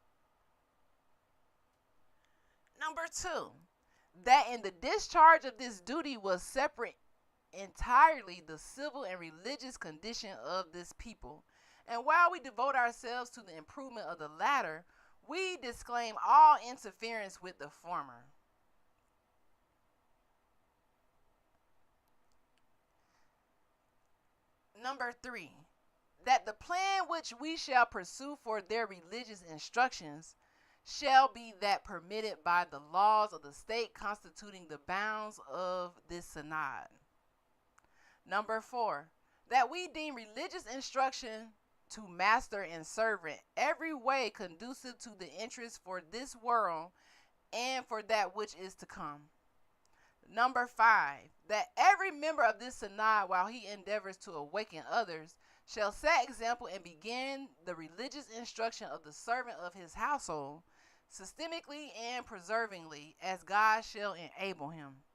Number 2, that in the discharge of this duty was separate entirely the civil and religious condition of this people, and while we devote ourselves to the improvement of the latter, we disclaim all interference with the former. Number 3, that the plan which we shall pursue for their religious instructions shall be that permitted by the laws of the state constituting the bounds of this synod. Number 4, that we deem religious instruction to master and servant every way conducive to the interest for this world and for that which is to come. Number 5, that every member of this synod, while he endeavors to awaken others, shall set example and begin the religious instruction of the servant of his household, systemically and preservingly, as God shall enable him.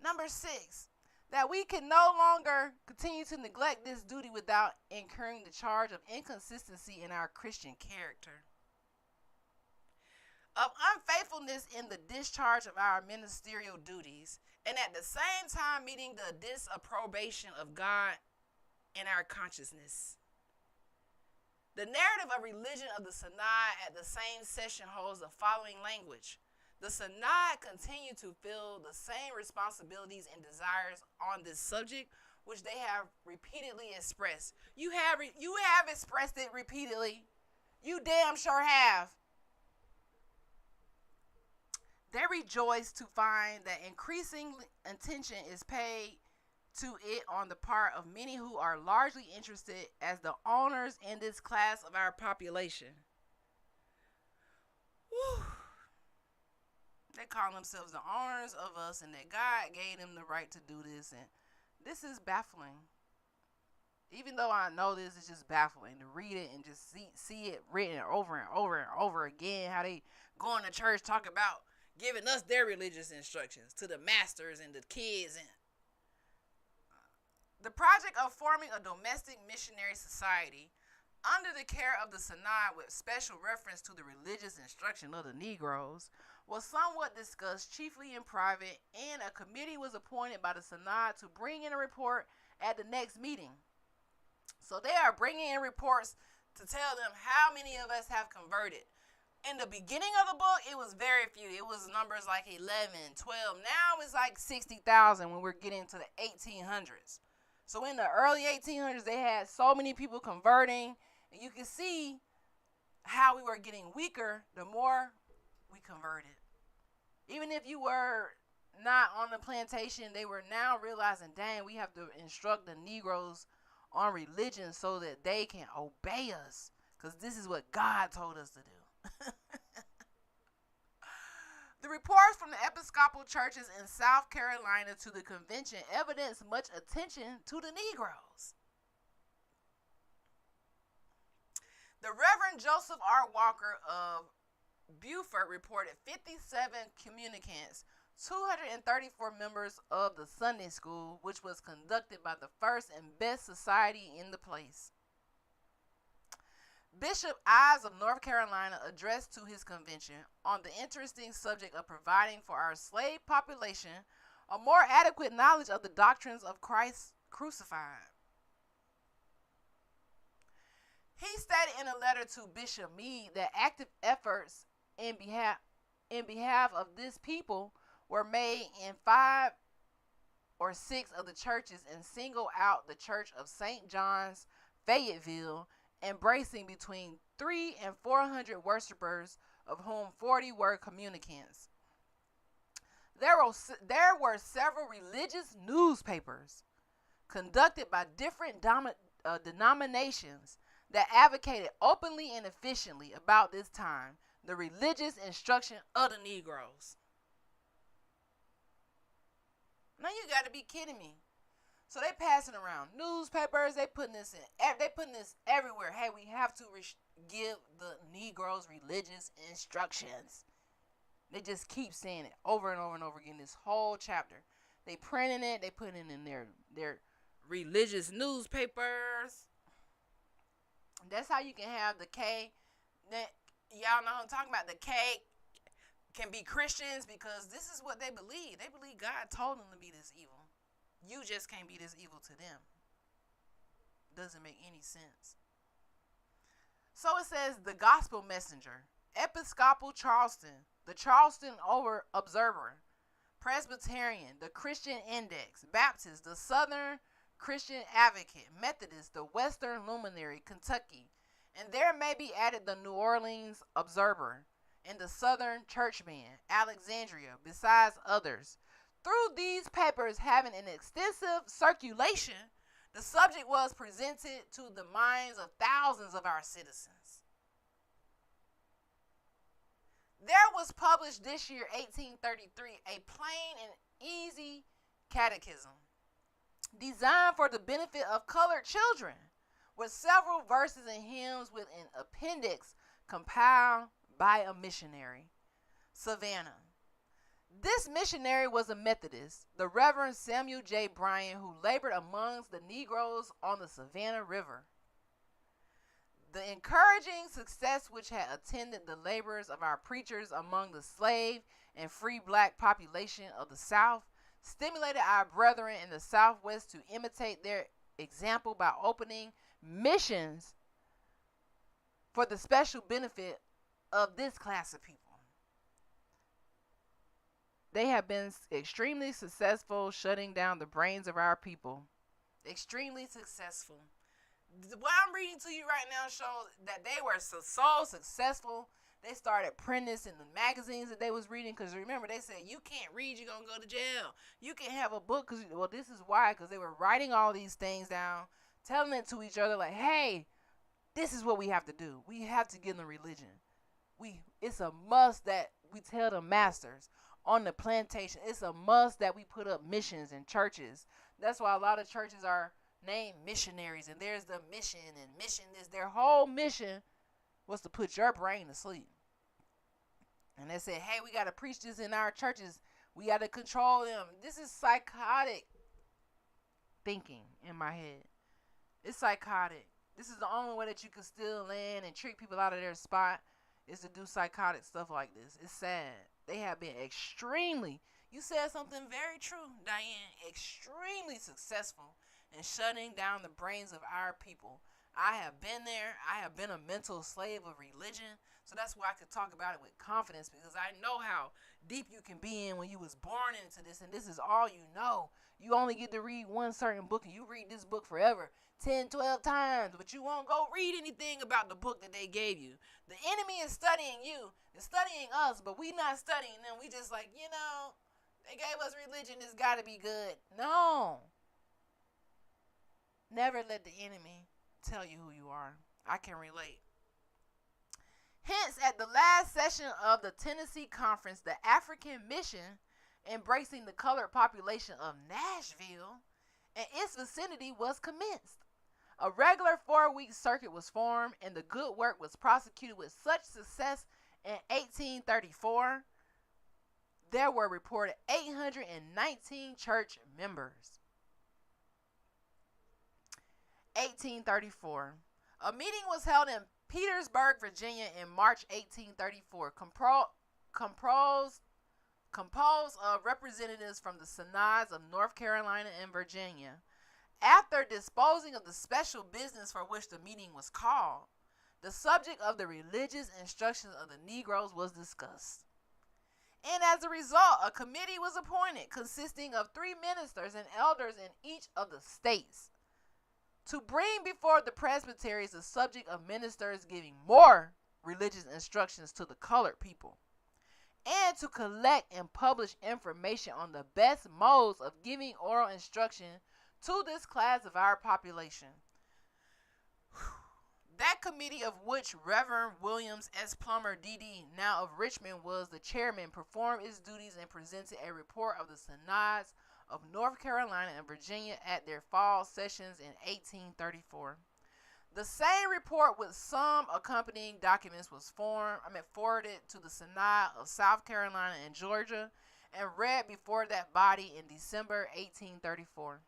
Number 6, that we can no longer continue to neglect this duty without incurring the charge of inconsistency in our Christian character, of unfaithfulness in the discharge of our ministerial duties, and at the same time meeting the disapprobation of God in our consciousness. The narrative of religion of the Synod at the same session holds the following language. The Synod continue to feel the same responsibilities and desires on this subject, which they have repeatedly expressed. You have expressed it repeatedly. You damn sure have. They rejoice to find that increasing attention is paid to it on the part of many who are largely interested as the owners in this class of our population. Whew. They call themselves the owners of us, and that God gave them the right to do this, and this is baffling. Even though I know this is just baffling to read it and just see it written over and over and over again, how they going to church talk about giving us their religious instructions to the masters and the kids. And the project of forming a domestic missionary society under the care of the Synod with special reference to the religious instruction of the Negroes was somewhat discussed chiefly in private, and a committee was appointed by the Synod to bring in a report at the next meeting. So they are bringing in reports to tell them how many of us have converted. In the beginning of the book, it was very few. It was numbers like 11, 12. Now it's like 60,000 when we're getting to the 1800s. So in the early 1800s, they had so many people converting. And you can see how we were getting weaker the more we converted. Even if you were not on the plantation, they were now realizing, dang, we have to instruct the Negroes on religion so that they can obey us, because this is what God told us to do. The reports from the Episcopal churches in South Carolina to the convention evidence much attention to the Negroes. The Reverend Joseph R. Walker of Beaufort reported 57 communicants, 234 members of the Sunday school, which was conducted by the first and best society in the place. Bishop Ives of North Carolina addressed to his convention on the interesting subject of providing for our slave population a more adequate knowledge of the doctrines of Christ crucified. He stated in a letter to Bishop Meade that active efforts in behalf of this people were made in 5 or 6 of the churches, and single out the Church of St. John's, Fayetteville, embracing between 300 and 400 worshipers, of whom 40 were communicants. There were several religious newspapers conducted by different denominations that advocated openly and efficiently about this time the religious instruction of the Negroes. Now you got to be kidding me. So they passing around newspapers. They putting this everywhere. Hey, we have to give the Negroes religious instructions. They just keep saying it over and over and over again. This whole chapter, they printing it. They putting it in their religious newspapers. That's how you can have the K. That y'all know what I'm talking about. The K can be Christians because this is what they believe. They believe God told them to be this evil. You just can't be this evil to them. Doesn't make any sense. So it says the Gospel Messenger, Episcopal Charleston, the Charleston Observer, Presbyterian, the Christian Index, Baptist, the Southern Christian Advocate, Methodist, the Western Luminary, Kentucky, and there may be added the New Orleans Observer and the Southern Churchman, Alexandria, besides others. Through these papers having an extensive circulation, the subject was presented to the minds of thousands of our citizens. There was published this year, 1833, a plain and easy catechism designed for the benefit of colored children, with several verses and hymns with an appendix compiled by a missionary, Savannah. This missionary was a Methodist, the Reverend Samuel J. Bryan, who labored amongst the Negroes on the Savannah River. The encouraging success which had attended the labors of our preachers among the slave and free black population of the South stimulated our brethren in the Southwest to imitate their example by opening missions for the special benefit of this class of people. They have been extremely successful shutting down the brains of our people. Extremely successful. What I'm reading to you right now shows that they were so successful. They started printing this in the magazines that they was reading, because remember, they said you can't read, you're gonna go to jail. You can't have a book, because, well, this is why, because they were writing all these things down, telling it to each other like, hey, this is what we have to do. We have to give them religion. It's a must that we tell the masters on the plantation. It's a must that we put up missions and churches. That's why a lot of churches are named missionaries, and there's the mission, and mission is their whole mission was to put your brain to sleep. And they said, hey, we got to preach this in our churches. We got to control them. This is psychotic thinking in my head. It's psychotic. This is the only way that you can steal land and trick people out of their spot, is to do psychotic stuff like this. It's sad. They have been extremely, you said something very true, Diane, extremely successful in shutting down the brains of our people. I have been there. I have been a mental slave of religion. So that's why I could talk about it with confidence, because I know how deep you can be in when you was born into this, and this is all you know. You only get to read one certain book, and you read this book forever, 10, 12 times, but you won't go read anything about the book that they gave you. The enemy is studying you, they're studying us, but we not studying them. We just like, they gave us religion, it's got to be good. No. Never let the enemy tell you who you are. I can relate. Hence, at the last session of the Tennessee Conference, the African Mission, embracing the colored population of Nashville and its vicinity, was commenced. A regular 4-week circuit was formed, and the good work was prosecuted with such success in 1834. There were reported 819 church members. 1834. A meeting was held in Petersburg, Virginia in March 1834, composed of representatives from the synods of North Carolina and Virginia. After disposing of the special business for which the meeting was called, the subject of the religious instructions of the Negroes was discussed. And as a result, a committee was appointed consisting of 3 ministers and elders in each of the states to bring before the presbyteries the subject of ministers giving more religious instructions to the colored people, and to collect and publish information on the best modes of giving oral instruction to this class of our population. That committee, of which Reverend Williams S. Plummer, D.D., now of Richmond, was the chairman, performed its duties and presented a report of the synods of North Carolina and Virginia at their fall sessions in 1834. The same report with some accompanying documents was forwarded to the Synod of South Carolina and Georgia and read before that body in December 1834.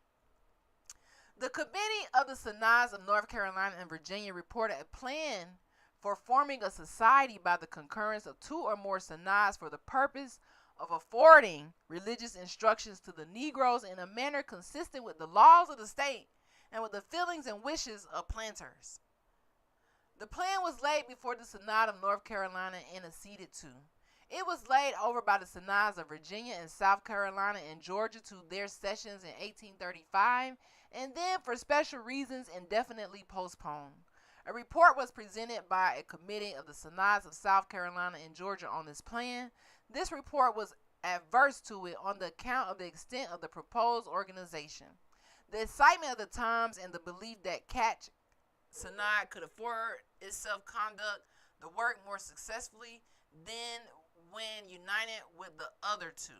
The committee of the Synods of North Carolina and Virginia reported a plan for forming a society by the concurrence of 2 or more synods for the purpose of affording religious instructions to the Negroes in a manner consistent with the laws of the state and with the feelings and wishes of planters. The plan was laid before the Synod of North Carolina and acceded to. It was laid over by the synods of Virginia and South Carolina and Georgia to their sessions in 1835, and then for special reasons indefinitely postponed. A report was presented by a committee of the synods of South Carolina and Georgia on this plan. This report was adverse to it on the account of the extent of the proposed organization, the excitement of the times, and the belief that Catch Synod could afford itself conduct the work more successfully than when united with the other 2.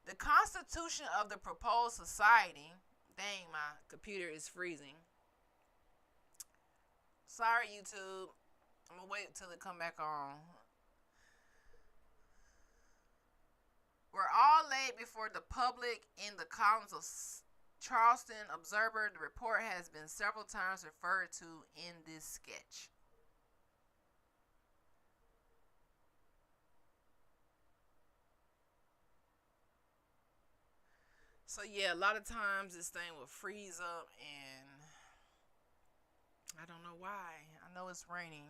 The constitution of the proposed society, dang, my computer is freezing. Sorry, YouTube. I'm going to wait until it come back on. Were all laid before the public in the columns of Charleston Observer. The report has been several times referred to in this sketch. So yeah, a lot of times this thing will freeze up, and I don't know why. I know it's raining.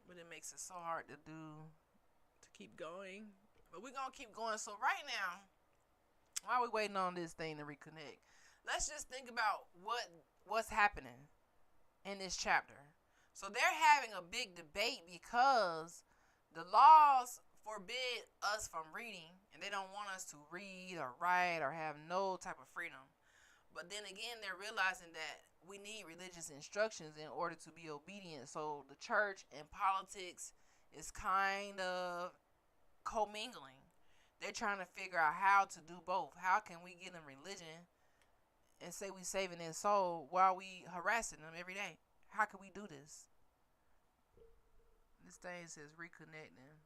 But it makes it so hard to do, to keep going. But we're going to keep going. So right now, while we waiting on this thing to reconnect, let's just think about what's happening in this chapter. So they're having a big debate because the laws forbid us from reading, and they don't want us to read or write or have no type of freedom. But then again, they're realizing that we need religious instructions in order to be obedient. So the church and politics is kind of commingling. They're trying to figure out how to do both. How can we get them religion and say we saving their soul while we harassing them every day? How can we do this? This thing says reconnecting.